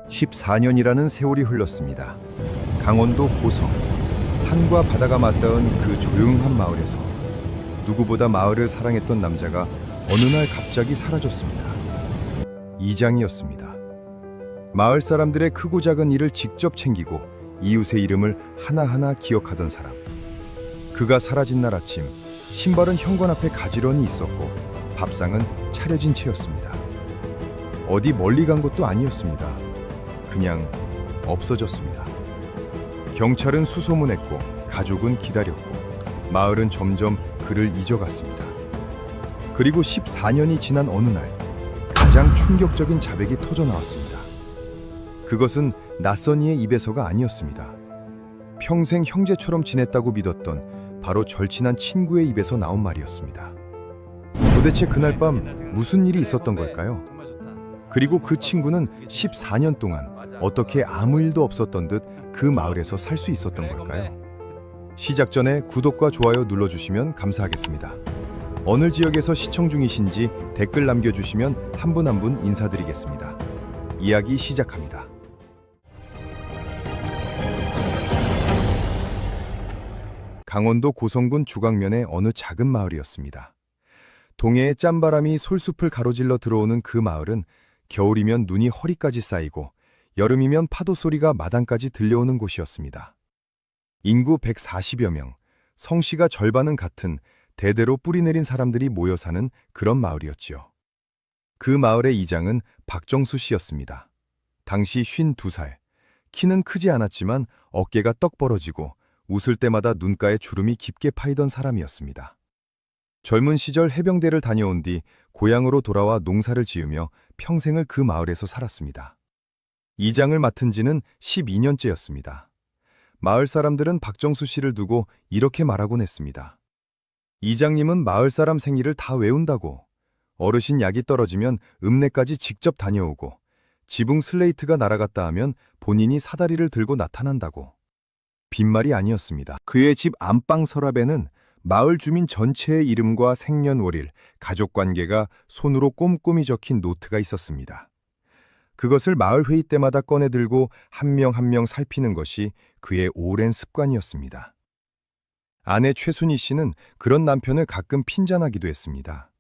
14년이라는 세월이 흘렀습니다. 강원도 고성, 산과 바다가 맞닿은 그 조용한 마을에서 누구보다 마을을 사랑했던 남자가 어느 날 갑자기 사라졌습니다. 이장이었습니다. 마을 사람들의 크고 작은 일을 직접 챙기고 이웃의 이름을 하나하나 기억하던 사람. 그가 사라진 날 아침, 신발은 현관 앞에 가지런히 있었고 밥상은 차려진 채였습니다. 어디 멀리 간 것도 아니었습니다. 그냥 없어졌습니다. 경찰은 수소문했고 가족은 기다렸고 마을은 점점 그를 잊어갔습니다. 그리고 14년이 지난 어느 날 가장 충격적인 자백이 터져 나왔습니다. 그것은 낯선 이의 입에서가 아니었습니다. 평생 형제처럼 지냈다고 믿었던 바로 절친한 친구의 입에서 나온 말이었습니다. 도대체 그날 밤 무슨 일이 있었던 걸까요? 그리고 그 친구는 14년 동안 어떻게 아무 일도 없었던 듯 그 마을에서 살 수 있었던 걸까요? 시작 전에 구독과 좋아요 눌러주시면 감사하겠습니다. 어느 지역에서 시청 중이신지 댓글 남겨주시면 한 분 한 분 인사드리겠습니다. 이야기 시작합니다. 강원도 고성군 주광면의 어느 작은 마을이었습니다. 동해의 짠바람이 솔숲을 가로질러 들어오는 그 마을은 겨울이면 눈이 허리까지 쌓이고 여름이면 파도 소리가 마당까지 들려오는 곳이었습니다. 인구 140여 명, 성씨가 절반은 같은 대대로 뿌리내린 사람들이 모여 사는 그런 마을이었지요. 그 마을의 이장은 박정수 씨였습니다. 당시 52살, 키는 크지 않았지만 어깨가 떡 벌어지고 웃을 때마다 눈가에 주름이 깊게 파이던 사람이었습니다. 젊은 시절 해병대를 다녀온 뒤 고향으로 돌아와 농사를 지으며 평생을 그 마을에서 살았습니다. 이장을 맡은 지는 12년째였습니다. 마을 사람들은 박정수 씨를 두고 이렇게 말하곤 했습니다. 이장님은 마을 사람 생일을 다 외운다고, 어르신 약이 떨어지면 읍내까지 직접 다녀오고, 지붕 슬레이트가 날아갔다 하면 본인이 사다리를 들고 나타난다고. 빈말이 아니었습니다. 그의 집 안방 서랍에는 마을 주민 전체의 이름과 생년월일, 가족관계가 손으로 꼼꼼히 적힌 노트가 있었습니다. 그것을 마을 회의 때마다 꺼내들고 한 명 한 명 살피는 것이 그의 오랜 습관이었습니다. 아내 최순희 씨는 그런 남편을 가끔 핀잔하기도 했습니다.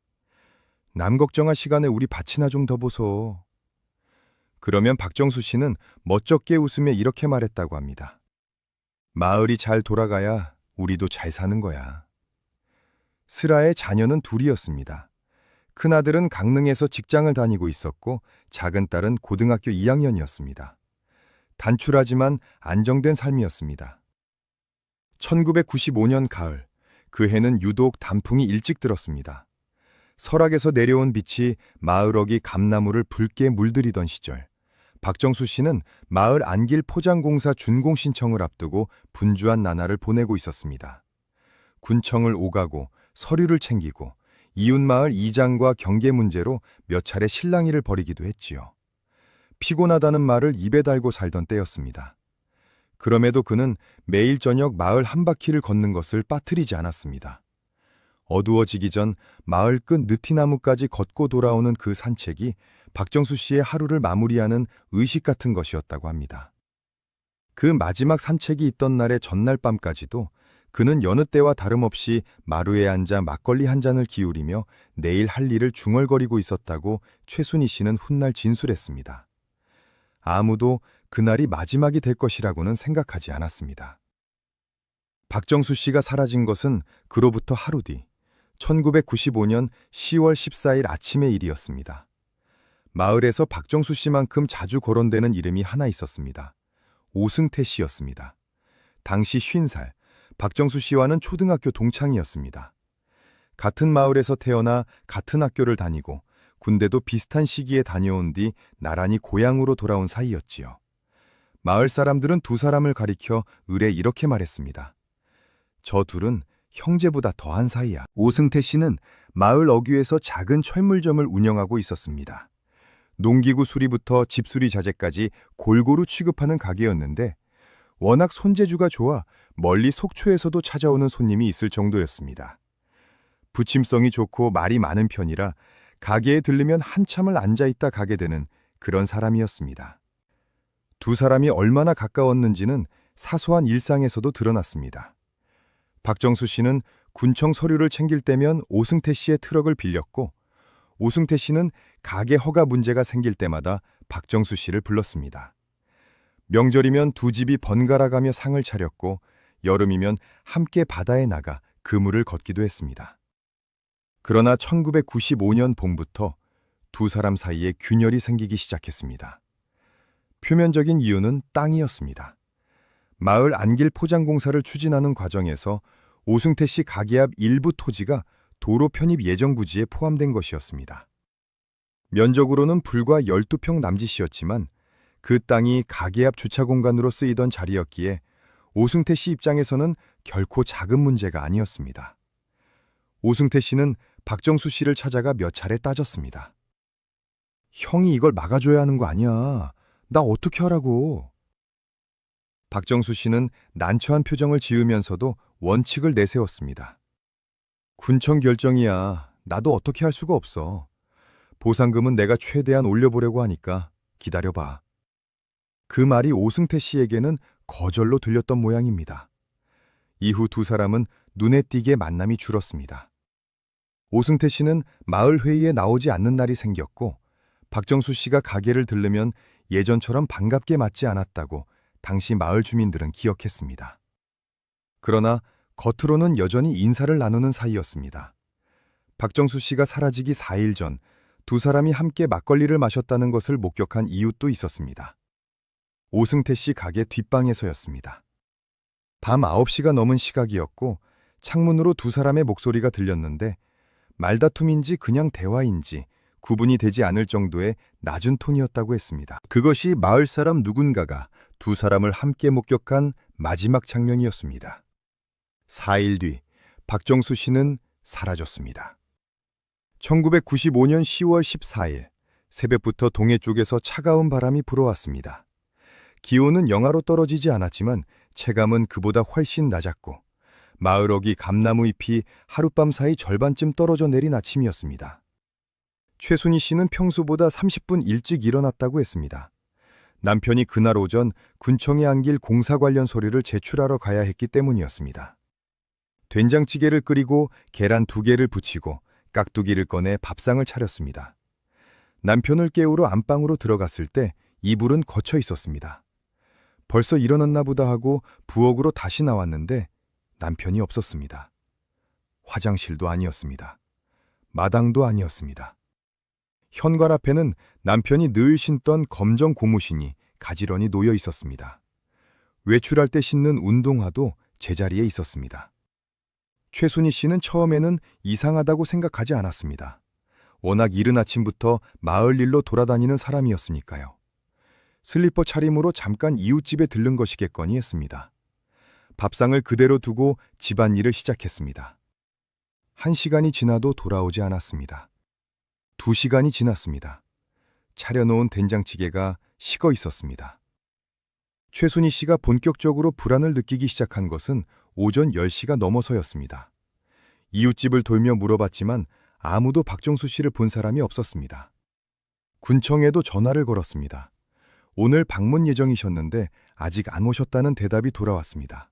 남 걱정할 시간에 우리 밭이나 좀 더 보소. 그러면 박정수 씨는 멋쩍게 웃으며 이렇게 말했다고 합니다. 마을이 잘 돌아가야 우리도 잘 사는 거야. 슬아의 자녀는 둘이었습니다. 큰아들은 강릉에서 직장을 다니고 있었고 작은 딸은 고등학교 2학년이었습니다. 단출하지만 안정된 삶이었습니다. 1995년 가을, 그 해는 유독 단풍이 일찍 들었습니다. 설악에서 내려온 빛이 마을 어귀 감나무를 붉게 물들이던 시절, 박정수 씨는 마을 안길 포장공사 준공 신청을 앞두고 분주한 나날을 보내고 있었습니다. 군청을 오가고 서류를 챙기고 이웃마을 이장과 경계 문제로 몇 차례 실랑이를 벌이기도 했지요. 피곤하다는 말을 입에 달고 살던 때였습니다. 그럼에도 그는 매일 저녁 마을 한 바퀴를 걷는 것을 빠뜨리지 않았습니다. 어두워지기 전 마을 끝 느티나무까지 걷고 돌아오는 그 산책이 박정수 씨의 하루를 마무리하는 의식 같은 것이었다고 합니다. 그 마지막 산책이 있던 날의 전날 밤까지도 그는 여느 때와 다름없이 마루에 앉아 막걸리 한 잔을 기울이며 내일 할 일을 중얼거리고 있었다고 최순희 씨는 훗날 진술했습니다. 아무도 그날이 마지막이 될 것이라고는 생각하지 않았습니다. 박정수 씨가 사라진 것은 그로부터 하루 뒤 1995년 10월 14일 아침의 일이었습니다. 마을에서 박정수 씨만큼 자주 거론되는 이름이 하나 있었습니다. 오승태 씨였습니다. 당시 50살, 박정수 씨와는 초등학교 동창이었습니다. 같은 마을에서 태어나 같은 학교를 다니고 군대도 비슷한 시기에 다녀온 뒤 나란히 고향으로 돌아온 사이였지요. 마을 사람들은 두 사람을 가리켜 을에 이렇게 말했습니다. 저 둘은 형제보다 더한 사이야. 오승태 씨는 마을 어귀에서 작은 철물점을 운영하고 있었습니다. 농기구 수리부터 집수리 자재까지 골고루 취급하는 가게였는데 워낙 손재주가 좋아 멀리 속초에서도 찾아오는 손님이 있을 정도였습니다. 부침성이 좋고 말이 많은 편이라 가게에 들르면 한참을 앉아있다 가게 되는 그런 사람이었습니다. 두 사람이 얼마나 가까웠는지는 사소한 일상에서도 드러났습니다. 박정수 씨는 군청 서류를 챙길 때면 오승태 씨의 트럭을 빌렸고, 오승태 씨는 가게 허가 문제가 생길 때마다 박정수 씨를 불렀습니다. 명절이면 두 집이 번갈아 가며 상을 차렸고, 여름이면 함께 바다에 나가 그물을 걷기도 했습니다. 그러나 1995년 봄부터 두 사람 사이에 균열이 생기기 시작했습니다. 표면적인 이유는 땅이었습니다. 마을 안길 포장 공사를 추진하는 과정에서 오승태 씨 가게 앞 일부 토지가 도로 편입 예정 부지에 포함된 것이었습니다. 면적으로는 불과 12평 남짓이었지만 그 땅이 가게 앞 주차 공간으로 쓰이던 자리였기에 오승태 씨 입장에서는 결코 작은 문제가 아니었습니다. 오승태 씨는 박정수 씨를 찾아가 몇 차례 따졌습니다. 형이 이걸 막아줘야 하는 거 아니야. 나 어떻게 하라고. 박정수 씨는 난처한 표정을 지으면서도 원칙을 내세웠습니다. 군청 결정이야. 나도 어떻게 할 수가 없어. 보상금은 내가 최대한 올려보려고 하니까 기다려봐. 그 말이 오승태 씨에게는 거절로 들렸던 모양입니다. 이후 두 사람은 눈에 띄게 만남이 줄었습니다. 오승태 씨는 마을 회의에 나오지 않는 날이 생겼고, 박정수 씨가 가게를 들르면 예전처럼 반갑게 맞지 않았다고 당시 마을 주민들은 기억했습니다. 그러나 겉으로는 여전히 인사를 나누는 사이였습니다. 박정수 씨가 사라지기 4일 전 두 사람이 함께 막걸리를 마셨다는 것을 목격한 이웃도 있었습니다. 오승태 씨 가게 뒷방에서였습니다. 밤 9시가 넘은 시각이었고 창문으로 두 사람의 목소리가 들렸는데 말다툼인지 그냥 대화인지 구분이 되지 않을 정도의 낮은 톤이었다고 했습니다. 그것이 마을 사람 누군가가 두 사람을 함께 목격한 마지막 장면이었습니다. 4일 뒤 박정수 씨는 사라졌습니다. 1995년 10월 14일 새벽부터 동해 쪽에서 차가운 바람이 불어왔습니다. 기온은 영하로 떨어지지 않았지만 체감은 그보다 훨씬 낮았고 마을 어귀 감나무 잎이 하룻밤 사이 절반쯤 떨어져 내린 아침이었습니다. 최순희 씨는 평소보다 30분 일찍 일어났다고 했습니다. 남편이 그날 오전 군청에 안길 공사 관련 서류를 제출하러 가야 했기 때문이었습니다. 된장찌개를 끓이고 계란 2개를 부치고 깍두기를 꺼내 밥상을 차렸습니다. 남편을 깨우러 안방으로 들어갔을 때 이불은 걷혀 있었습니다. 벌써 일어났나 보다 하고 부엌으로 다시 나왔는데 남편이 없었습니다. 화장실도 아니었습니다. 마당도 아니었습니다. 현관 앞에는 남편이 늘 신던 검정 고무신이 가지런히 놓여 있었습니다. 외출할 때 신는 운동화도 제자리에 있었습니다. 최순희 씨는 처음에는 이상하다고 생각하지 않았습니다. 워낙 이른 아침부터 마을 일로 돌아다니는 사람이었으니까요. 슬리퍼 차림으로 잠깐 이웃집에 들른 것이겠거니 했습니다. 밥상을 그대로 두고 집안일을 시작했습니다. 1시간이 지나도 돌아오지 않았습니다. 2시간이 지났습니다. 차려놓은 된장찌개가 식어 있었습니다. 최순희 씨가 본격적으로 불안을 느끼기 시작한 것은 오전 10시가 넘어서였습니다. 이웃집을 돌며 물어봤지만 아무도 박정수 씨를 본 사람이 없었습니다. 군청에도 전화를 걸었습니다. 오늘 방문 예정이셨는데 아직 안 오셨다는 대답이 돌아왔습니다.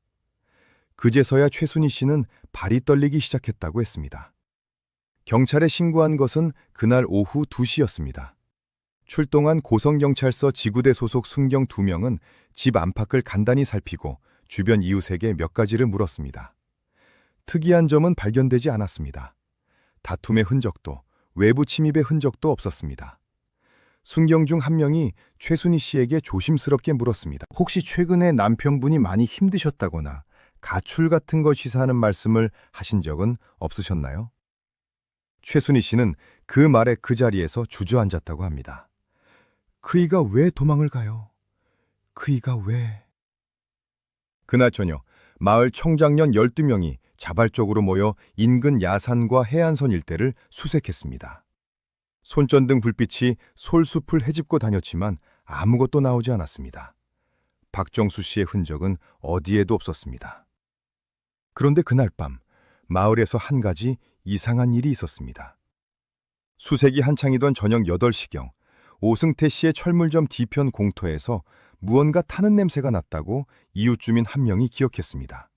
그제서야 최순희 씨는 발이 떨리기 시작했다고 했습니다. 경찰에 신고한 것은 그날 오후 2시였습니다. 출동한 고성경찰서 지구대 소속 순경 2명은 집 안팎을 간단히 살피고 주변 이웃에게 몇 가지를 물었습니다. 특이한 점은 발견되지 않았습니다. 다툼의 흔적도 외부 침입의 흔적도 없었습니다. 순경 중 한 명이 최순희 씨에게 조심스럽게 물었습니다. 혹시 최근에 남편분이 많이 힘드셨다거나 가출 같은 걸 시사하는 말씀을 하신 적은 없으셨나요? 최순희 씨는 그 말에 그 자리에서 주저앉았다고 합니다. 그이가 왜 도망을 가요? 그이가 왜? 그날 저녁 마을 청장년 12명이 자발적으로 모여 인근 야산과 해안선 일대를 수색했습니다. 손전등 불빛이 솔숲을 헤집고 다녔지만 아무것도 나오지 않았습니다. 박정수 씨의 흔적은 어디에도 없었습니다. 그런데 그날 밤 마을에서 한 가지 이상한 일이 있었습니다. 수색이 한창이던 저녁 8시경 오승태 씨의 철물점 뒤편 공터에서 무언가 타는 냄새가 났다고 이웃 주민 한 명이 기억했습니다.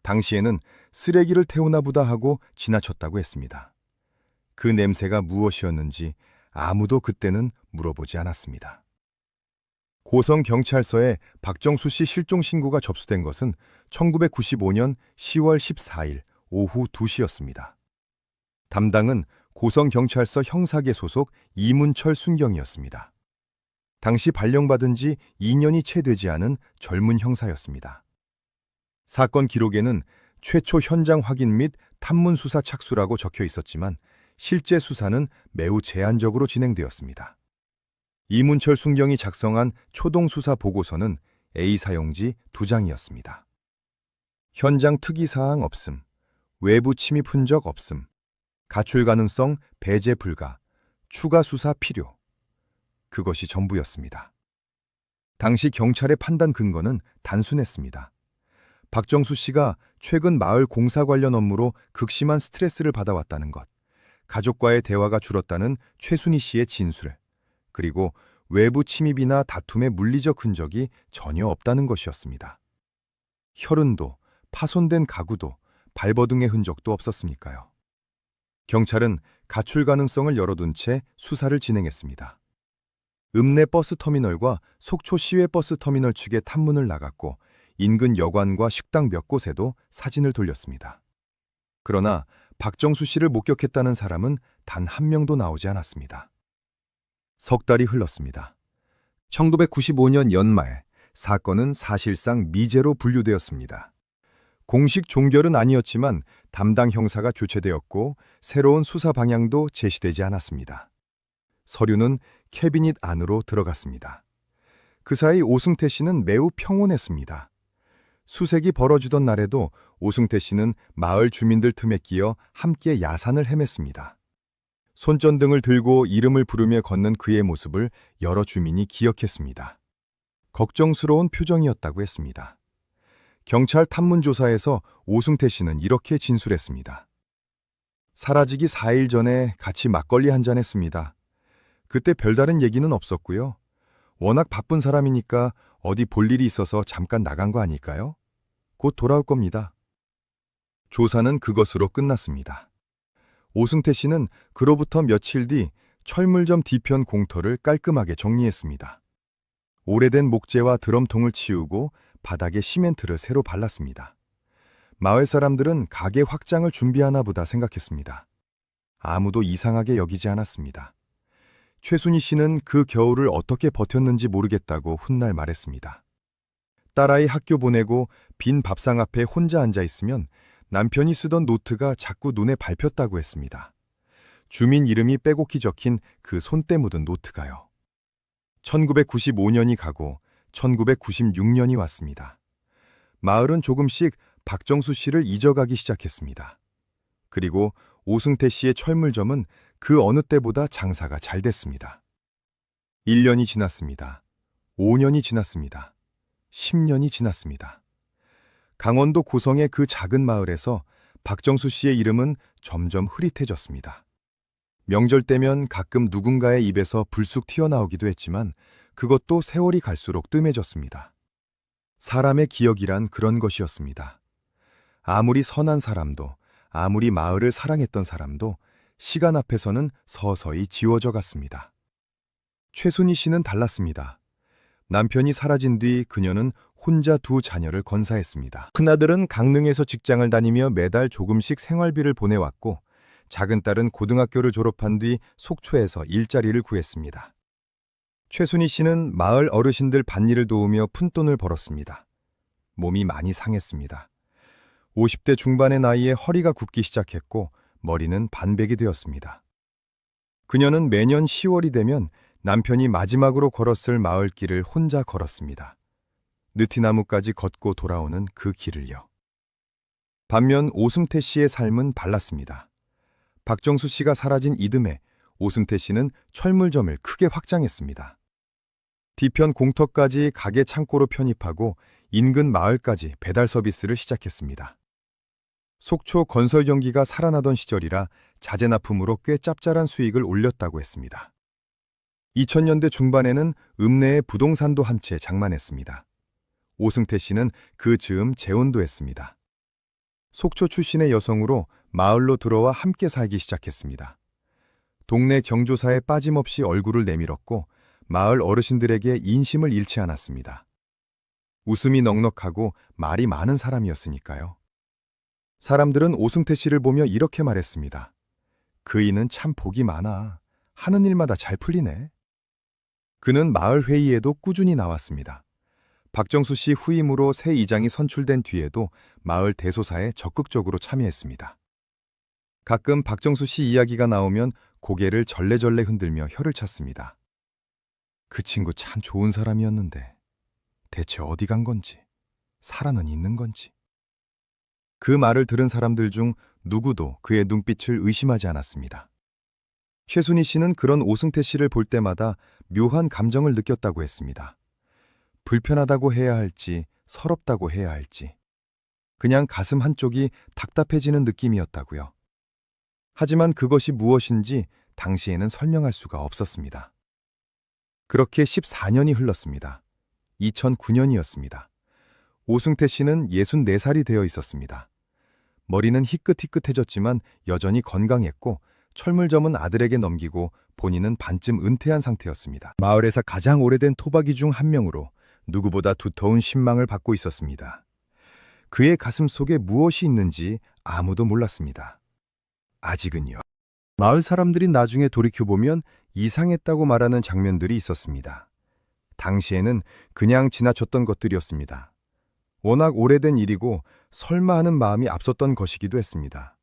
당시에는 쓰레기를 태우나 보다 하고 지나쳤다고 했습니다. 그 냄새가 무엇이었는지 아무도 그때는 물어보지 않았습니다. 고성경찰서에 박정수 씨 실종 신고가 접수된 것은 1995년 10월 14일 오후 2시였습니다. 담당은 고성경찰서 형사계 소속 이문철 순경이었습니다. 당시 발령받은 지 2년이 채 되지 않은 젊은 형사였습니다. 사건 기록에는 최초 현장 확인 및 탐문 수사 착수라고 적혀 있었지만 실제 수사는 매우 제한적으로 진행되었습니다. 이문철 순경이 작성한 초동 수사 보고서는 A 사용지 2장이었습니다. 현장 특이사항 없음, 외부 침입 흔적 없음, 가출 가능성 배제 불가, 추가 수사 필요. 그것이 전부였습니다. 당시 경찰의 판단 근거는 단순했습니다. 박정수 씨가 최근 마을 공사 관련 업무로 극심한 스트레스를 받아왔다는 것, 가족과의 대화가 줄었다는 최순희 씨의 진술, 그리고 외부 침입이나 다툼의 물리적 흔적이 전혀 없다는 것이었습니다. 혈흔도, 파손된 가구도, 발버둥의 흔적도 없었으니까요. 경찰은 가출 가능성을 열어둔 채 수사를 진행했습니다. 읍내 버스터미널과 속초 시외버스터미널 측에 탐문을 나갔고 인근 여관과 식당 몇 곳에도 사진을 돌렸습니다. 그러나 박정수 씨를 목격했다는 사람은 단 한 명도 나오지 않았습니다. 석 달이 흘렀습니다. 1995년 연말, 사건은 사실상 미제로 분류되었습니다. 공식 종결은 아니었지만 담당 형사가 교체되었고 새로운 수사 방향도 제시되지 않았습니다. 서류는 캐비닛 안으로 들어갔습니다. 그 사이 오승태 씨는 매우 평온했습니다. 수색이 벌어지던 날에도 오승태 씨는 마을 주민들 틈에 끼어 함께 야산을 헤맸습니다. 손전등을 들고 이름을 부르며 걷는 그의 모습을 여러 주민이 기억했습니다. 걱정스러운 표정이었다고 했습니다. 경찰 탐문조사에서 오승태 씨는 이렇게 진술했습니다. 사라지기 4일 전에 같이 막걸리 한잔 했습니다. 그때 별다른 얘기는 없었고요. 워낙 바쁜 사람이니까 어디 볼 일이 있어서 잠깐 나간 거 아닐까요? 곧 돌아올 겁니다. 조사는 그것으로 끝났습니다. 오승태 씨는 그로부터 며칠 뒤 철물점 뒤편 공터를 깔끔하게 정리했습니다. 오래된 목재와 드럼통을 치우고 바닥에 시멘트를 새로 발랐습니다. 마을 사람들은 가게 확장을 준비하나 보다 생각했습니다. 아무도 이상하게 여기지 않았습니다. 최순희 씨는 그 겨울을 어떻게 버텼는지 모르겠다고 훗날 말했습니다. 딸아이 학교 보내고 빈 밥상 앞에 혼자 앉아 있으면 남편이 쓰던 노트가 자꾸 눈에 밟혔다고 했습니다. 주민 이름이 빼곡히 적힌 그 손때 묻은 노트가요. 1995년이 가고 1996년이 왔습니다. 마을은 조금씩 박정수 씨를 잊어가기 시작했습니다. 그리고 오승태 씨의 철물점은 그 어느 때보다 장사가 잘 됐습니다. 1년이 지났습니다. 5년이 지났습니다. 10년이 지났습니다. 강원도 고성의 그 작은 마을에서 박정수 씨의 이름은 점점 흐릿해졌습니다. 명절 때면 가끔 누군가의 입에서 불쑥 튀어나오기도 했지만 그것도 세월이 갈수록 뜸해졌습니다. 사람의 기억이란 그런 것이었습니다. 아무리 선한 사람도, 아무리 마을을 사랑했던 사람도 시간 앞에서는 서서히 지워져 갔습니다. 최순희 씨는 달랐습니다. 남편이 사라진 뒤 그녀는 혼자 두 자녀를 건사했습니다. 큰아들은 강릉에서 직장을 다니며 매달 조금씩 생활비를 보내왔고 작은 딸은 고등학교를 졸업한 뒤 속초에서 일자리를 구했습니다. 최순희 씨는 마을 어르신들 밭일을 도우며 푼돈을 벌었습니다. 몸이 많이 상했습니다. 50대 중반의 나이에 허리가 굽기 시작했고 머리는 반백이 되었습니다. 그녀는 매년 10월이 되면 남편이 마지막으로 걸었을 마을길을 혼자 걸었습니다. 느티나무까지 걷고 돌아오는 그 길을요. 반면 오승태 씨의 삶은 달랐습니다. 박정수 씨가 사라진 이듬해 오승태 씨는 철물점을 크게 확장했습니다. 뒤편 공터까지 가게 창고로 편입하고 인근 마을까지 배달 서비스를 시작했습니다. 속초 건설 경기가 살아나던 시절이라 자재 납품으로 꽤 짭짤한 수익을 올렸다고 했습니다. 2000년대 중반에는 읍내의 부동산도 한 채 장만했습니다. 오승태 씨는 그 즈음 재혼도 했습니다. 속초 출신의 여성으로 마을로 들어와 함께 살기 시작했습니다. 동네 경조사에 빠짐없이 얼굴을 내밀었고 마을 어르신들에게 인심을 잃지 않았습니다. 웃음이 넉넉하고 말이 많은 사람이었으니까요. 사람들은 오승태 씨를 보며 이렇게 말했습니다. 그이는 참 복이 많아. 하는 일마다 잘 풀리네. 그는 마을 회의에도 꾸준히 나왔습니다. 박정수 씨 후임으로 새 이장이 선출된 뒤에도 마을 대소사에 적극적으로 참여했습니다. 가끔 박정수 씨 이야기가 나오면 고개를 절레절레 흔들며 혀를 찼습니다. 그 친구 참 좋은 사람이었는데 대체 어디 간 건지, 살아는 있는 건지. 그 말을 들은 사람들 중 누구도 그의 눈빛을 의심하지 않았습니다. 최순희 씨는 그런 오승태 씨를 볼 때마다 묘한 감정을 느꼈다고 했습니다. 불편하다고 해야 할지, 서럽다고 해야 할지. 그냥 가슴 한쪽이 답답해지는 느낌이었다고요. 하지만 그것이 무엇인지 당시에는 설명할 수가 없었습니다. 그렇게 14년이 흘렀습니다. 2009년이었습니다. 오승태 씨는 64살이 되어 있었습니다. 머리는 희끗희끗해졌지만 여전히 건강했고 철물점은 아들에게 넘기고 본인은 반쯤 은퇴한 상태였습니다. 마을에서 가장 오래된 토박이 중 한 명으로 누구보다 두터운 신망을 받고 있었습니다. 그의 가슴 속에 무엇이 있는지 아무도 몰랐습니다. 아직은요. 마을 사람들이 나중에 돌이켜보면 이상했다고 말하는 장면들이 있었습니다. 당시에는 그냥 지나쳤던 것들이었습니다. 워낙 오래된 일이고 설마 하는 마음이 앞섰던 것이기도 했습니다.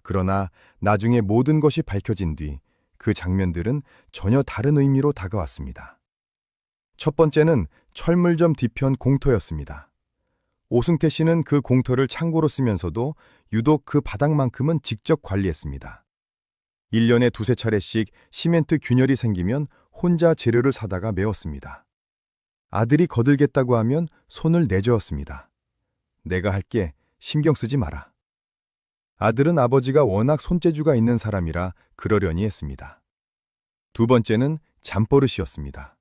그러나 나중에 모든 것이 밝혀진 뒤 그 장면들은 전혀 다른 의미로 다가왔습니다. 첫 번째는 철물점 뒤편 공터였습니다. 오승태 씨는 그 공터를 창고로 쓰면서도 유독 그 바닥만큼은 직접 관리했습니다. 1년에 두세 차례씩 시멘트 균열이 생기면 혼자 재료를 사다가 메웠습니다. 아들이 거들겠다고 하면 손을 내저었습니다. 내가 할게, 신경 쓰지 마라. 아들은 아버지가 워낙 손재주가 있는 사람이라 그러려니 했습니다. 두 번째는 잠버릇이었습니다.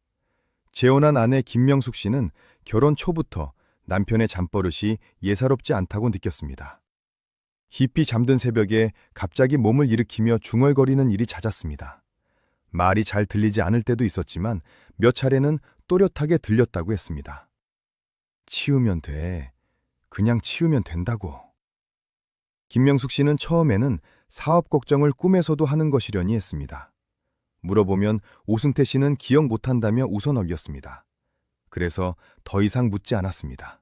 재혼한 아내 김명숙 씨는 결혼 초부터 남편의 잠버릇이 예사롭지 않다고 느꼈습니다. 깊이 잠든 새벽에 갑자기 몸을 일으키며 중얼거리는 일이 잦았습니다. 말이 잘 들리지 않을 때도 있었지만 몇 차례는 또렷하게 들렸다고 했습니다. 치우면 돼. 그냥 치우면 된다고. 김명숙 씨는 처음에는 사업 걱정을 꿈에서도 하는 것이려니 했습니다. 물어보면 오승태 씨는 기억 못한다며 웃어넘겼습니다. 그래서 더 이상 묻지 않았습니다.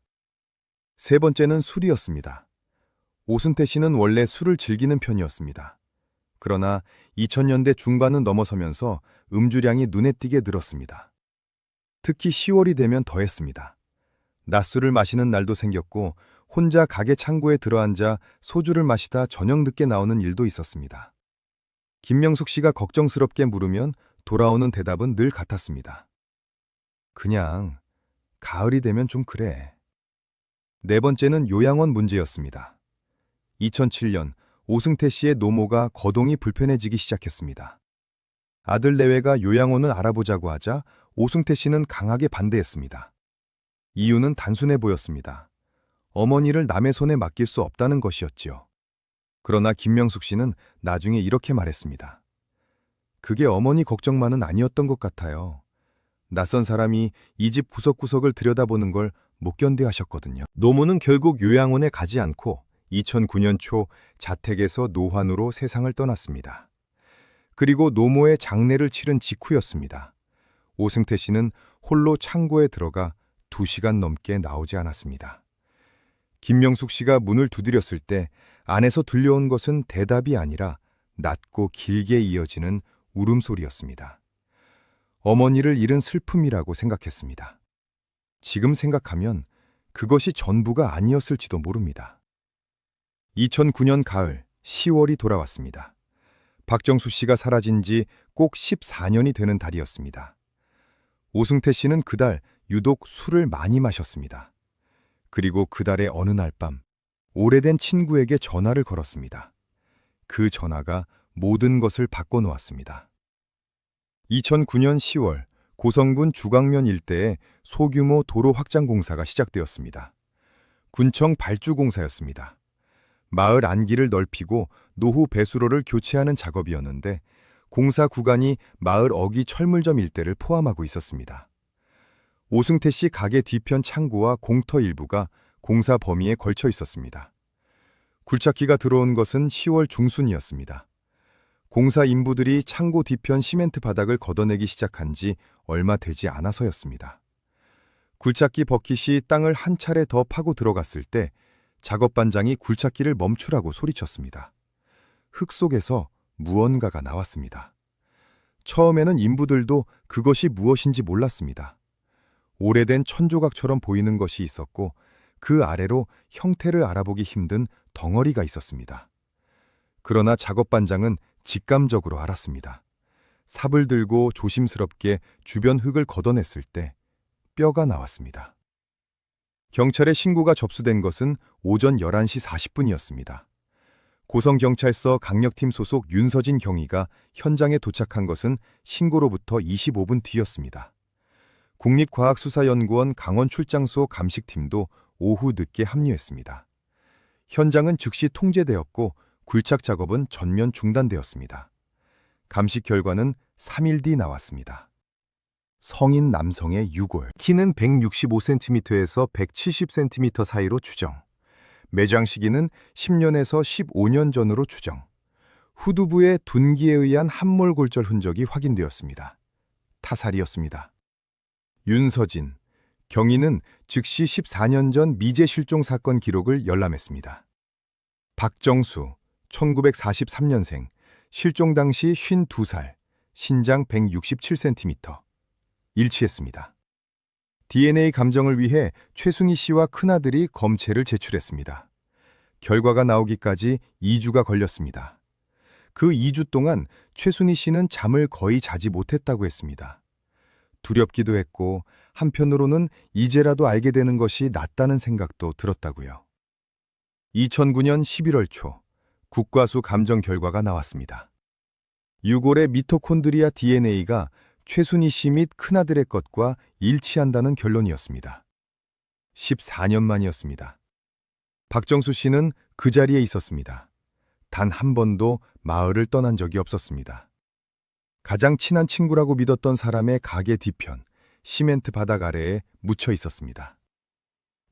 세 번째는 술이었습니다. 오승태 씨는 원래 술을 즐기는 편이었습니다. 그러나 2000년대 중반은 넘어서면서 음주량이 눈에 띄게 늘었습니다. 특히 10월이 되면 더했습니다. 낮술을 마시는 날도 생겼고 혼자 가게 창고에 들어앉아 소주를 마시다 저녁 늦게 나오는 일도 있었습니다. 김명숙 씨가 걱정스럽게 물으면 돌아오는 대답은 늘 같았습니다. 그냥 가을이 되면 좀 그래. 네 번째는 요양원 문제였습니다. 2007년 오승태 씨의 노모가 거동이 불편해지기 시작했습니다. 아들 내외가 요양원을 알아보자고 하자 오승태 씨는 강하게 반대했습니다. 이유는 단순해 보였습니다. 어머니를 남의 손에 맡길 수 없다는 것이었지요. 그러나 김명숙 씨는 나중에 이렇게 말했습니다. 그게 어머니 걱정만은 아니었던 것 같아요. 낯선 사람이 이 집 구석구석을 들여다보는 걸 못 견뎌 하셨거든요. 노모는 결국 요양원에 가지 않고 2009년 초 자택에서 노환으로 세상을 떠났습니다. 그리고 노모의 장례를 치른 직후였습니다. 오승태 씨는 홀로 창고에 들어가 2시간 넘게 나오지 않았습니다. 김명숙 씨가 문을 두드렸을 때 안에서 들려온 것은 대답이 아니라 낮고 길게 이어지는 울음소리였습니다. 어머니를 잃은 슬픔이라고 생각했습니다. 지금 생각하면 그것이 전부가 아니었을지도 모릅니다. 2009년 가을 10월이 돌아왔습니다. 박정수 씨가 사라진 지 꼭 14년이 되는 달이었습니다. 오승태 씨는 그달 유독 술을 많이 마셨습니다. 그리고 그달의 어느 날 밤 오래된 친구에게 전화를 걸었습니다. 그 전화가 모든 것을 바꿔놓았습니다. 2009년 10월 고성군 주광면 일대에 소규모 도로 확장 공사가 시작되었습니다. 군청 발주 공사였습니다. 마을 안길을 넓히고 노후 배수로를 교체하는 작업이었는데 공사 구간이 마을 어기 철물점 일대를 포함하고 있었습니다. 오승태 씨 가게 뒤편 창고와 공터 일부가 공사 범위에 걸쳐 있었습니다. 굴착기가 들어온 것은 10월 중순이었습니다. 공사 인부들이 창고 뒤편 시멘트 바닥을 걷어내기 시작한 지 얼마 되지 않아서였습니다. 굴착기 버킷이 땅을 한 차례 더 파고 들어갔을 때 작업반장이 굴착기를 멈추라고 소리쳤습니다. 흙 속에서 무언가가 나왔습니다. 처음에는 인부들도 그것이 무엇인지 몰랐습니다. 오래된 천조각처럼 보이는 것이 있었고 그 아래로 형태를 알아보기 힘든 덩어리가 있었습니다. 그러나 작업반장은 직감적으로 알았습니다. 삽을 들고 조심스럽게 주변 흙을 걷어냈을 때 뼈가 나왔습니다. 경찰에 신고가 접수된 것은 오전 11시 40분이었습니다. 고성경찰서 강력팀 소속 윤서진 경위가 현장에 도착한 것은 신고로부터 25분 뒤였습니다. 국립과학수사연구원 강원출장소 감식팀도 오후 늦게 합류했습니다. 현장은 즉시 통제되었고 굴착 작업은 전면 중단되었습니다. 감식 결과는 3일 뒤 나왔습니다. 성인 남성의 유골, 키는 165cm에서 170cm 사이로 추정. 매장 시기는 10년에서 15년 전으로 추정. 후두부의 둔기에 의한 함몰골절 흔적이 확인되었습니다. 타살이었습니다. 윤서진, 경위는 즉시 14년 전 미제 실종 사건 기록을 열람했습니다. 박정수, 1943년생, 실종 당시 52살, 신장 167cm. 일치했습니다. DNA 감정을 위해 최순희 씨와 큰아들이 검체를 제출했습니다. 결과가 나오기까지 2주가 걸렸습니다. 그 2주 동안 최순희 씨는 잠을 거의 자지 못했다고 했습니다. 두렵기도 했고 한편으로는 이제라도 알게 되는 것이 낫다는 생각도 들었다고요. 2009년 11월 초 국과수 감정 결과가 나왔습니다. 유골의 미토콘드리아 DNA가 최순희 씨 및 큰아들의 것과 일치한다는 결론이었습니다. 14년 만이었습니다. 박정수 씨는 그 자리에 있었습니다. 단 한 번도 마을을 떠난 적이 없었습니다. 가장 친한 친구라고 믿었던 사람의 가게 뒤편, 시멘트 바닥 아래에 묻혀 있었습니다.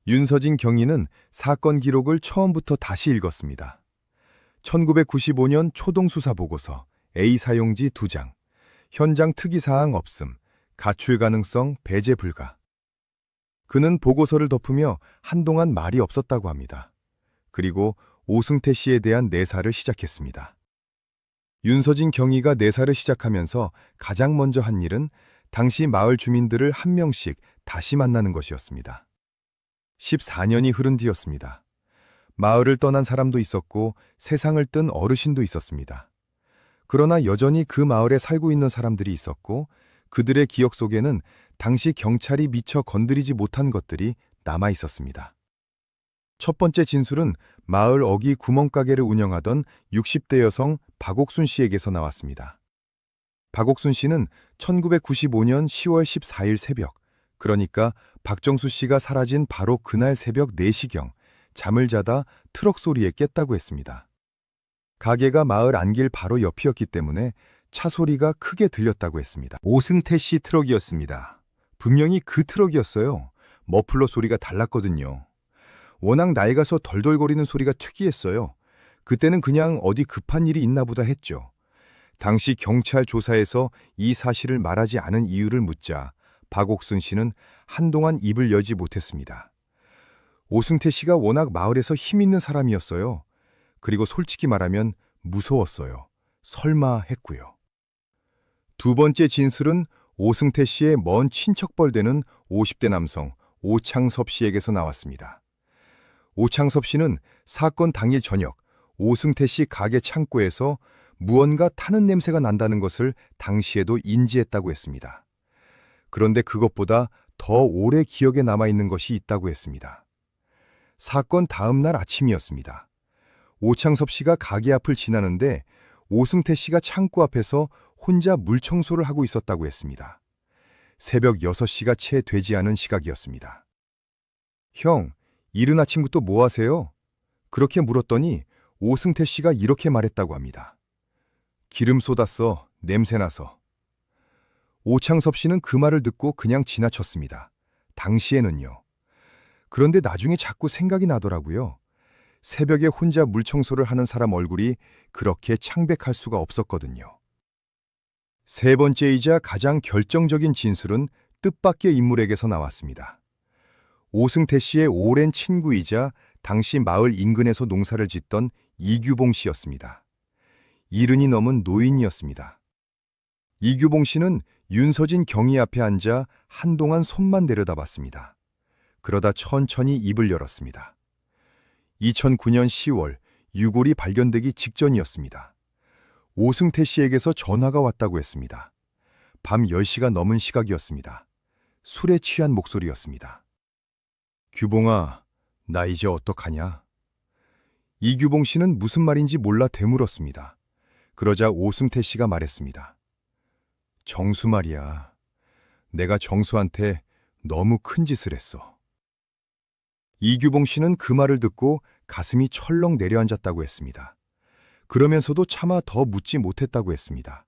윤서진 경위는 사건 기록을 처음부터 다시 읽었습니다. 1995년 초동수사보고서, A 사용지 2장, 현장 특이사항 없음, 가출 가능성 배제 불가. 그는 보고서를 덮으며 한동안 말이 없었다고 합니다. 그리고 오승태 씨에 대한 내사를 시작했습니다. 윤서진 경위가 내사를 시작하면서 가장 먼저 한 일은 당시 마을 주민들을 한 명씩 다시 만나는 것이었습니다. 14년이 흐른 뒤였습니다. 마을을 떠난 사람도 있었고 세상을 뜬 어르신도 있었습니다. 그러나 여전히 그 마을에 살고 있는 사람들이 있었고 그들의 기억 속에는 당시 경찰이 미처 건드리지 못한 것들이 남아 있었습니다. 첫 번째 진술은 마을 어기 구멍가게를 운영하던 60대 여성 박옥순 씨에게서 나왔습니다. 박옥순 씨는 1995년 10월 14일 새벽, 그러니까 박정수 씨가 사라진 바로 그날 새벽 4시경 잠을 자다 트럭 소리에 깼다고 했습니다. 가게가 마을 안길 바로 옆이었기 때문에 차 소리가 크게 들렸다고 했습니다. 오승태 씨 트럭이었습니다. 분명히 그 트럭이었어요. 머플러 소리가 달랐거든요. 워낙 낡아서 덜덜거리는 소리가 특이했어요. 그때는 그냥 어디 급한 일이 있나 보다 했죠. 당시 경찰 조사에서 이 사실을 말하지 않은 이유를 묻자 박옥순 씨는 한동안 입을 열지 못했습니다. 오승태 씨가 워낙 마을에서 힘 있는 사람이었어요. 그리고 솔직히 말하면 무서웠어요. 설마 했고요. 두 번째 진술은 오승태 씨의 먼 친척뻘 되는 50대 남성 오창섭 씨에게서 나왔습니다. 오창섭 씨는 사건 당일 저녁 오승태 씨 가게 창고에서 무언가 타는 냄새가 난다는 것을 당시에도 인지했다고 했습니다. 그런데 그것보다 더 오래 기억에 남아있는 것이 있다고 했습니다. 사건 다음 날 아침이었습니다. 오창섭 씨가 가게 앞을 지나는데 오승태 씨가 창고 앞에서 혼자 물청소를 하고 있었다고 했습니다. 새벽 6시가 채 되지 않은 시각이었습니다. 형, 이른 아침부터 뭐 하세요? 그렇게 물었더니 오승태 씨가 이렇게 말했다고 합니다. 기름 쏟았어, 냄새나서. 오창섭 씨는 그 말을 듣고 그냥 지나쳤습니다. 당시에는요. 그런데 나중에 자꾸 생각이 나더라고요. 새벽에 혼자 물청소를 하는 사람 얼굴이 그렇게 창백할 수가 없었거든요. 세 번째이자 가장 결정적인 진술은 뜻밖의 인물에게서 나왔습니다. 오승태 씨의 오랜 친구이자 당시 마을 인근에서 농사를 짓던 이규봉 씨였습니다. 70이 넘은 노인이었습니다. 이규봉 씨는 윤서진 경위 앞에 앉아 한동안 손만 내려다봤습니다. 그러다 천천히 입을 열었습니다. 2009년 10월 유골이 발견되기 직전이었습니다. 오승태 씨에게서 전화가 왔다고 했습니다. 밤 10시가 넘은 시각이었습니다. 술에 취한 목소리였습니다. 규봉아, 나 이제 어떡하냐? 이규봉 씨는 무슨 말인지 몰라 되물었습니다. 그러자 오승태 씨가 말했습니다. 정수 말이야. 내가 정수한테 너무 큰 짓을 했어. 이규봉 씨는 그 말을 듣고 가슴이 철렁 내려앉았다고 했습니다. 그러면서도 차마 더 묻지 못했다고 했습니다.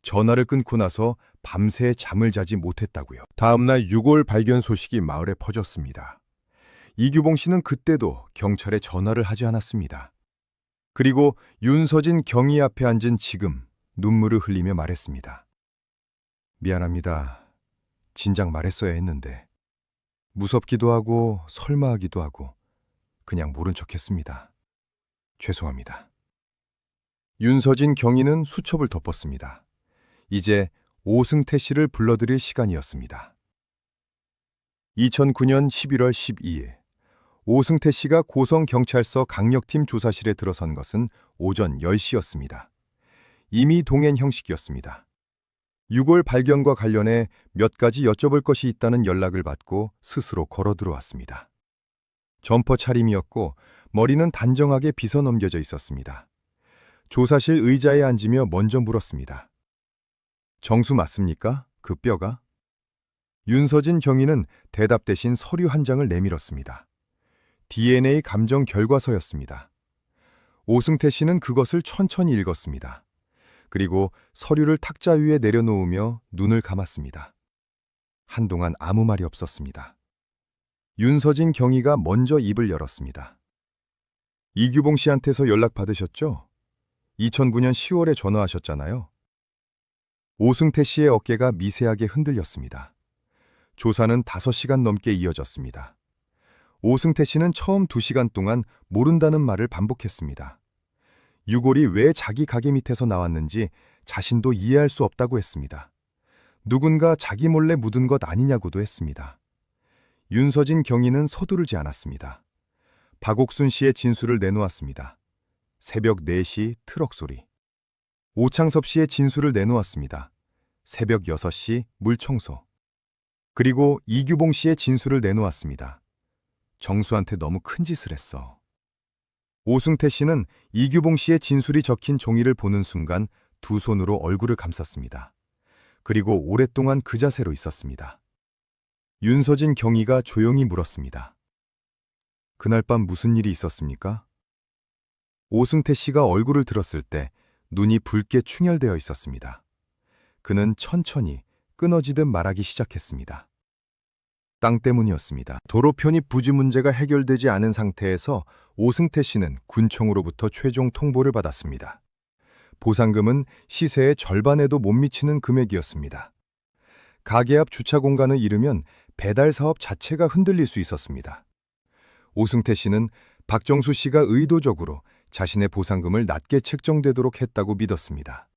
전화를 끊고 나서 밤새 잠을 자지 못했다고요. 다음날 유골 발견 소식이 마을에 퍼졌습니다. 이규봉 씨는 그때도 경찰에 전화를 하지 않았습니다. 그리고 윤서진 경위 앞에 앉은 지금 눈물을 흘리며 말했습니다. 미안합니다. 진작 말했어야 했는데 무섭기도 하고 설마하기도 하고 그냥 모른 척했습니다. 죄송합니다. 윤서진 경위는 수첩을 덮었습니다. 이제 오승태 씨를 불러들일 시간이었습니다. 2009년 11월 12일 오승태 씨가 고성경찰서 강력팀 조사실에 들어선 것은 오전 10시였습니다. 이미 동행 형식이었습니다. 유골 발견과 관련해 몇 가지 여쭤볼 것이 있다는 연락을 받고 스스로 걸어 들어왔습니다. 점퍼 차림이었고 머리는 단정하게 빗어 넘겨져 있었습니다. 조사실 의자에 앉으며 먼저 물었습니다. 정수 맞습니까? 그 뼈가? 윤서진 경위는 대답 대신 서류 한 장을 내밀었습니다. DNA 감정 결과서였습니다. 오승태 씨는 그것을 천천히 읽었습니다. 그리고 서류를 탁자 위에 내려놓으며 눈을 감았습니다. 한동안 아무 말이 없었습니다. 윤서진 경위가 먼저 입을 열었습니다. 이규봉 씨한테서 연락 받으셨죠? 2009년 10월에 전화하셨잖아요. 오승태 씨의 어깨가 미세하게 흔들렸습니다. 조사는 5시간 넘게 이어졌습니다. 오승태 씨는 처음 2시간 동안 모른다는 말을 반복했습니다. 유골이 왜 자기 가게 밑에서 나왔는지 자신도 이해할 수 없다고 했습니다. 누군가 자기 몰래 묻은 것 아니냐고도 했습니다. 윤서진 경위는 서두르지 않았습니다. 박옥순 씨의 진술을 내놓았습니다. 새벽 4시 트럭 소리. 오창섭 씨의 진술을 내놓았습니다. 새벽 6시 물청소. 그리고 이규봉 씨의 진술을 내놓았습니다. 정수한테 너무 큰 짓을 했어. 오승태 씨는 이규봉 씨의 진술이 적힌 종이를 보는 순간 두 손으로 얼굴을 감쌌습니다. 그리고 오랫동안 그 자세로 있었습니다. 윤서진 경위가 조용히 물었습니다. 그날 밤 무슨 일이 있었습니까? 오승태 씨가 얼굴을 들었을 때 눈이 붉게 충혈되어 있었습니다. 그는 천천히 끊어지듯 말하기 시작했습니다. 땅 때문이었습니다. 도로 편입 부지 문제가 해결되지 않은 상태에서 오승태 씨는 군청으로부터 최종 통보를 받았습니다. 보상금은 시세의 절반에도 못 미치는 금액이었습니다. 가게 앞 주차 공간을 잃으면 배달 사업 자체가 흔들릴 수 있었습니다. 오승태 씨는 박정수 씨가 의도적으로 자신의 보상금을 낮게 책정되도록 했다고 믿었습니다.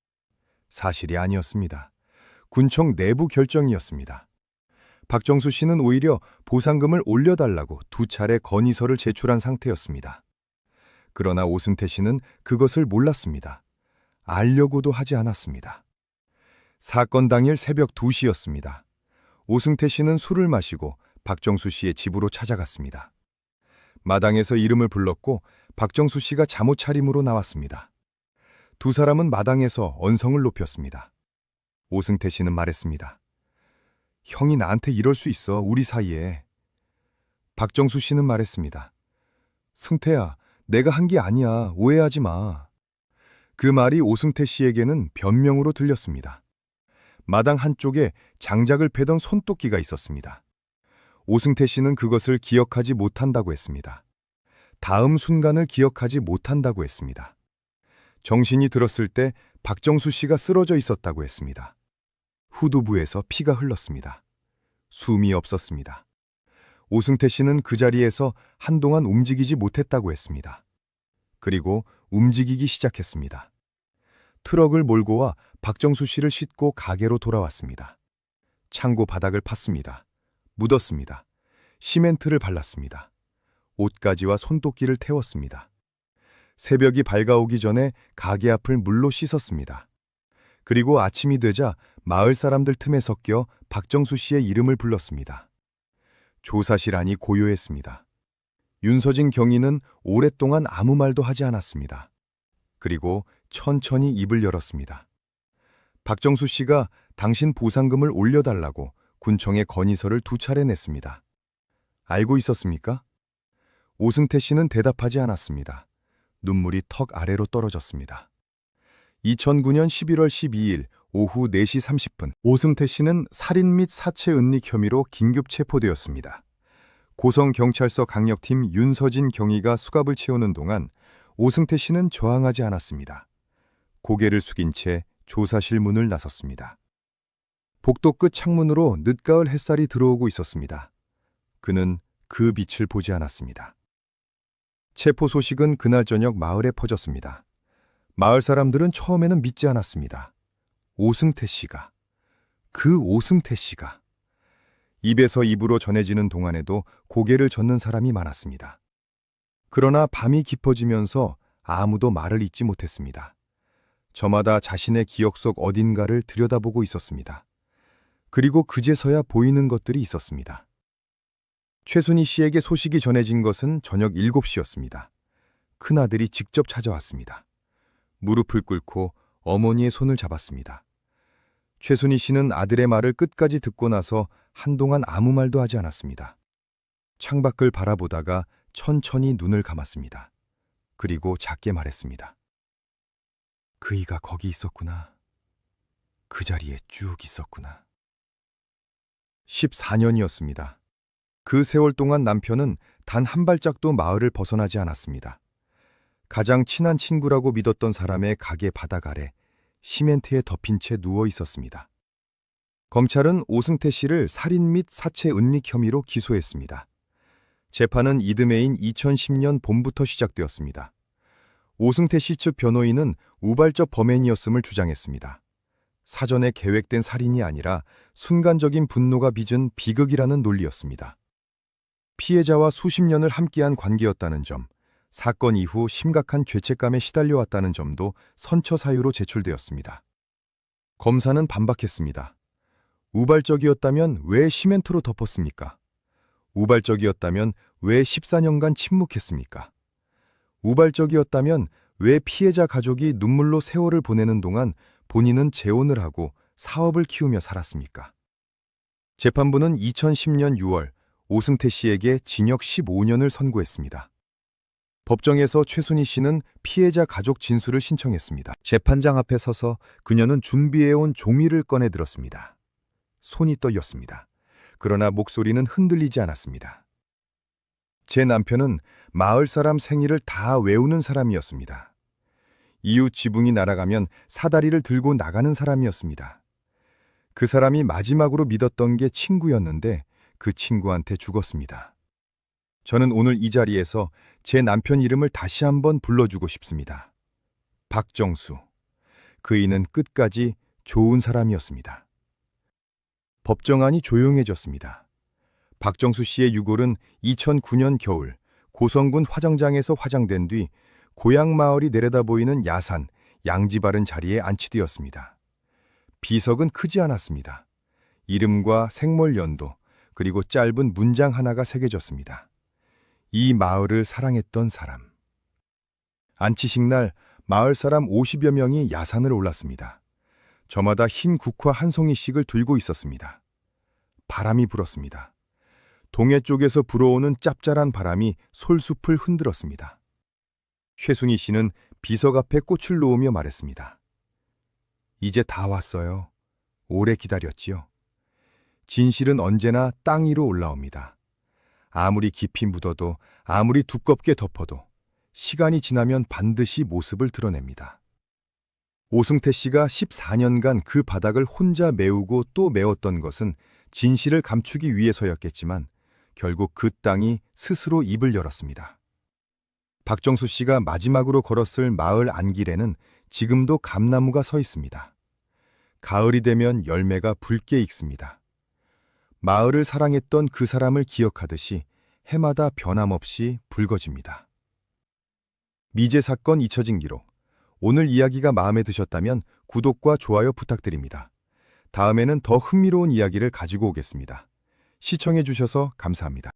사실이 아니었습니다. 군청 내부 결정이었습니다. 박정수 씨는 오히려 보상금을 올려달라고 2차례 건의서를 제출한 상태였습니다. 그러나 오승태 씨는 그것을 몰랐습니다. 알려고도 하지 않았습니다. 사건 당일 새벽 2시였습니다. 오승태 씨는 술을 마시고 박정수 씨의 집으로 찾아갔습니다. 마당에서 이름을 불렀고 박정수 씨가 잠옷 차림으로 나왔습니다. 두 사람은 마당에서 언성을 높였습니다. 오승태 씨는 말했습니다. 형이 나한테 이럴 수 있어, 우리 사이에. 박정수 씨는 말했습니다. 승태야, 내가 한 게 아니야. 오해하지 마. 그 말이 오승태 씨에게는 변명으로 들렸습니다. 마당 한쪽에 장작을 패던 손도끼가 있었습니다. 오승태 씨는 그것을 기억하지 못한다고 했습니다. 다음 순간을 기억하지 못한다고 했습니다. 정신이 들었을 때 박정수 씨가 쓰러져 있었다고 했습니다. 후두부에서 피가 흘렀습니다. 숨이 없었습니다. 오승태 씨는 그 자리에서 한동안 움직이지 못했다고 했습니다. 그리고 움직이기 시작했습니다. 트럭을 몰고 와 박정수 씨를 싣고 가게로 돌아왔습니다. 창고 바닥을 팠습니다. 묻었습니다. 시멘트를 발랐습니다. 옷가지와 손도끼를 태웠습니다. 새벽이 밝아오기 전에 가게 앞을 물로 씻었습니다. 그리고 아침이 되자 마을 사람들 틈에 섞여 박정수 씨의 이름을 불렀습니다. 조사실 안이 고요했습니다. 윤서진 경위는 오랫동안 아무 말도 하지 않았습니다. 그리고 천천히 입을 열었습니다. 박정수 씨가 당신 보상금을 올려달라고 군청에 건의서를 2차례 냈습니다. 알고 있었습니까? 오승태 씨는 대답하지 않았습니다. 눈물이 턱 아래로 떨어졌습니다. 2009년 11월 12일 오후 4시 30분 오승태 씨는 살인 및 사체 은닉 혐의로 긴급 체포되었습니다. 고성경찰서 강력팀 윤서진 경위가 수갑을 채우는 동안 오승태 씨는 저항하지 않았습니다. 고개를 숙인 채 조사실 문을 나섰습니다. 복도 끝 창문으로 늦가을 햇살이 들어오고 있었습니다. 그는 그 빛을 보지 않았습니다. 체포 소식은 그날 저녁 마을에 퍼졌습니다. 마을 사람들은 처음에는 믿지 않았습니다. 오승태 씨가, 그 오승태 씨가. 입에서 입으로 전해지는 동안에도 고개를 젓는 사람이 많았습니다. 그러나 밤이 깊어지면서 아무도 말을 잇지 못했습니다. 저마다 자신의 기억 속 어딘가를 들여다보고 있었습니다. 그리고 그제서야 보이는 것들이 있었습니다. 최순희 씨에게 소식이 전해진 것은 저녁 7시였습니다. 큰아들이 직접 찾아왔습니다. 무릎을 꿇고 어머니의 손을 잡았습니다. 최순희 씨는 아들의 말을 끝까지 듣고 나서 한동안 아무 말도 하지 않았습니다. 창밖을 바라보다가 천천히 눈을 감았습니다. 그리고 작게 말했습니다. 그이가 거기 있었구나. 그 자리에 쭉 있었구나. 14년이었습니다. 그 세월 동안 남편은 단 한 발짝도 마을을 벗어나지 않았습니다. 가장 친한 친구라고 믿었던 사람의 가게 바닥 아래 시멘트에 덮인 채 누워 있었습니다. 검찰은 오승태 씨를 살인 및 사체 은닉 혐의로 기소했습니다. 재판은 이듬해인 2010년 봄부터 시작되었습니다. 오승태 씨 측 변호인은 우발적 범행이었음을 주장했습니다. 사전에 계획된 살인이 아니라 순간적인 분노가 빚은 비극이라는 논리였습니다. 피해자와 수십 년을 함께한 관계였다는 점, 사건 이후 심각한 죄책감에 시달려왔다는 점도 선처 사유로 제출되었습니다. 검사는 반박했습니다. 우발적이었다면 왜 시멘트로 덮었습니까? 우발적이었다면 왜 14년간 침묵했습니까? 우발적이었다면 왜 피해자 가족이 눈물로 세월을 보내는 동안 본인은 재혼을 하고 사업을 키우며 살았습니까? 재판부는 2010년 6월 오승태 씨에게 징역 15년을 선고했습니다. 법정에서 최순희 씨는 피해자 가족 진술을 신청했습니다. 재판장 앞에 서서 그녀는 준비해온 종이를 꺼내 들었습니다. 손이 떨렸습니다. 그러나 목소리는 흔들리지 않았습니다. 제 남편은 마을 사람 생일을 다 외우는 사람이었습니다. 이웃 지붕이 날아가면 사다리를 들고 나가는 사람이었습니다. 그 사람이 마지막으로 믿었던 게 친구였는데 그 친구한테 죽었습니다. 저는 오늘 이 자리에서 제 남편 이름을 다시 한번 불러주고 싶습니다. 박정수. 그이는 끝까지 좋은 사람이었습니다. 법정안이 조용해졌습니다. 박정수 씨의 유골은 2009년 겨울 고성군 화정장에서 화장된 뒤 고향 마을이 내려다 보이는 야산, 양지바른 자리에 안치되었습니다. 비석은 크지 않았습니다. 이름과 생몰 연도, 그리고 짧은 문장 하나가 새겨졌습니다. 이 마을을 사랑했던 사람. 안치식 날 마을 사람 50여 명이 야산을 올랐습니다. 저마다 흰 국화 한 송이씩을 들고 있었습니다. 바람이 불었습니다. 동해 쪽에서 불어오는 짭짤한 바람이 솔숲을 흔들었습니다. 최순희 씨는 비석 앞에 꽃을 놓으며 말했습니다. 이제 다 왔어요. 오래 기다렸지요. 진실은 언제나 땅 위로 올라옵니다. 아무리 깊이 묻어도, 아무리 두껍게 덮어도 시간이 지나면 반드시 모습을 드러냅니다. 오승태 씨가 14년간 그 바닥을 혼자 메우고 또 메웠던 것은 진실을 감추기 위해서였겠지만 결국 그 땅이 스스로 입을 열었습니다. 박정수 씨가 마지막으로 걸었을 마을 안길에는 지금도 감나무가 서 있습니다. 가을이 되면 열매가 붉게 익습니다. 마을을 사랑했던 그 사람을 기억하듯이 해마다 변함없이 붉어집니다. 미제 사건 잊혀진 기록. 오늘 이야기가 마음에 드셨다면 구독과 좋아요 부탁드립니다. 다음에는 더 흥미로운 이야기를 가지고 오겠습니다. 시청해 주셔서 감사합니다.